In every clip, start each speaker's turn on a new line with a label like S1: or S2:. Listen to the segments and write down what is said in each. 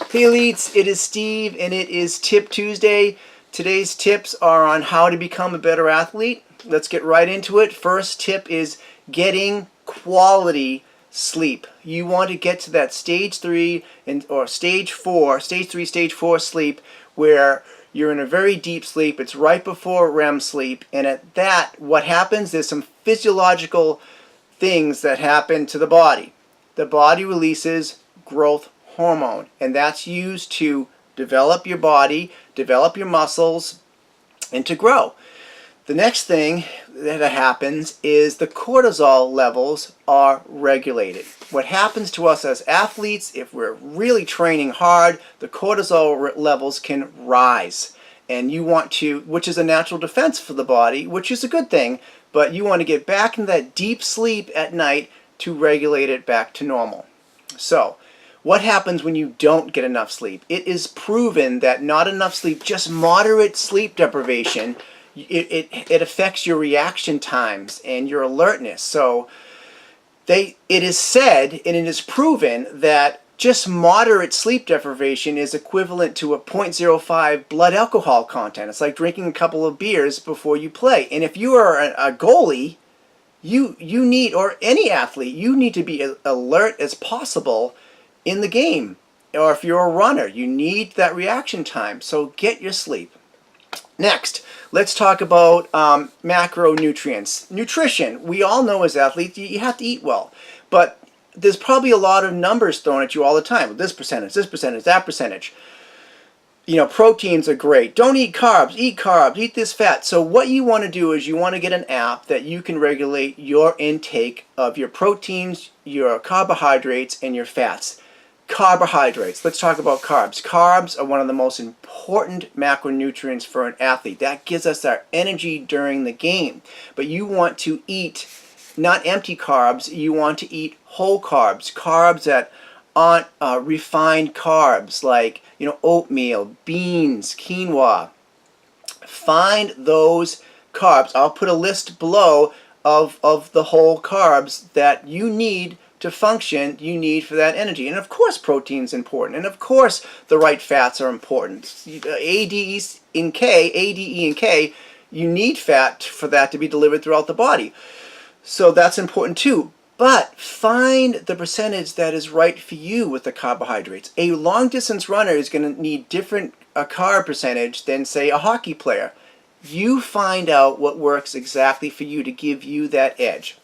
S1: Hey elites, it is Steve and it is Tip Tuesday. Today's tips are on how to become a better athlete. Let's get right into it. First tip is getting quality sleep. You want to get to that stage 3 or stage 4 sleep where you're in a very deep sleep. It's right before REM sleep, and at that what happens is some physiological things that happen to the body. The body releases growth hormone, and that's used to develop your body, develop your muscles, and to grow. The next thing that happens is the cortisol levels are regulated. What happens to us as athletes, if we're really training hard, the cortisol levels can rise. And you want to, which is a natural defense for the body, which is a good thing, but you want to get back into that deep sleep at night to regulate it back to normal. So, what happens when you don't get enough sleep? It is proven that not enough sleep, just moderate sleep deprivation, it affects your reaction times and your alertness. So it is said and it is proven that just moderate sleep deprivation is equivalent to a 0.05 blood alcohol content. It's like drinking a couple of beers before you play. And if you are a goalie, you need, or any athlete, you need to be as alert as possible in the game. Or if you're a runner, you need that reaction time. So get your sleep. Next, let's talk about macronutrients. Nutrition. We all know as athletes, you have to eat well. But there's probably a lot of numbers thrown at you all the time. This percentage, that percentage. You know, proteins are great. Don't eat carbs, eat this fat. So what you want to do is you want to get an app that you can regulate your intake of your proteins, your carbohydrates, and your fats. Carbohydrates. Let's talk about carbs. Carbs are one of the most important macronutrients for an athlete. That gives us our energy during the game. But you want to eat not empty carbs, you want to eat whole carbs. Carbs that aren't refined carbs like, oatmeal, beans, quinoa. Find those carbs. I'll put a list below of the whole carbs that you need to function, you need for that energy. And of course protein is important, and of course the right fats are important. A, D, E, and K, you need fat for that to be delivered throughout the body. So that's important too. But find the percentage that is right for you with the carbohydrates. A long distance runner is going to need different carb percentage than, say, a hockey player. You find out what works exactly for you to give you that edge.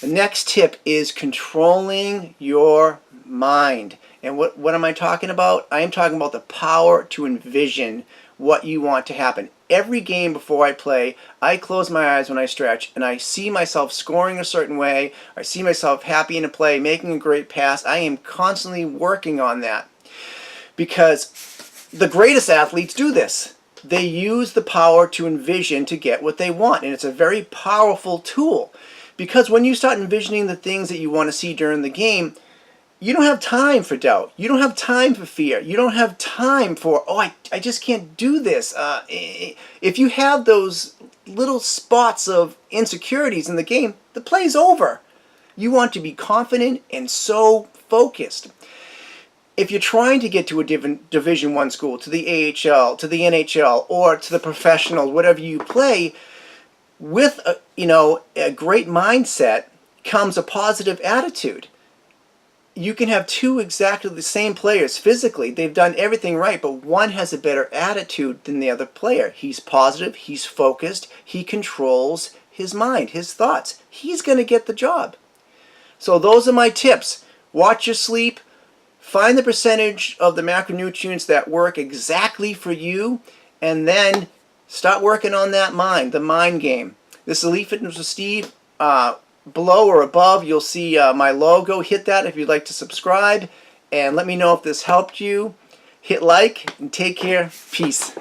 S1: The next tip is controlling your mind. And what am I talking about? I am talking about the power to envision what you want to happen. Every game before I play, I close my eyes when I stretch, and I see myself scoring a certain way. I see myself happy in a play, making a great pass. I am constantly working on that because the greatest athletes do this. They use the power to envision to get what they want, and it's a very powerful tool. Because when you start envisioning the things that you want to see during the game, you don't have time for doubt. You don't have time for fear. You don't have time for, I just can't do this. If you have those little spots of insecurities in the game, the play's over. You want to be confident and so focused. If you're trying to get to a Division I school, to the AHL, to the NHL, or to the professionals, whatever you play, with a great mindset comes a positive attitude. You can have two exactly the same players physically. They've done everything right, but one has a better attitude than the other player. He's positive, he's focused, he controls his mind, his thoughts. He's going to get the job. So those are my tips. Watch your sleep. Find the percentage of the macronutrients that work exactly for you, and then start working on that mind, the mind game. This is Elite Fitness with Steve. Below or above, you'll see my logo. Hit that if you'd like to subscribe, and let me know if this helped you. Hit like, and take care. Peace.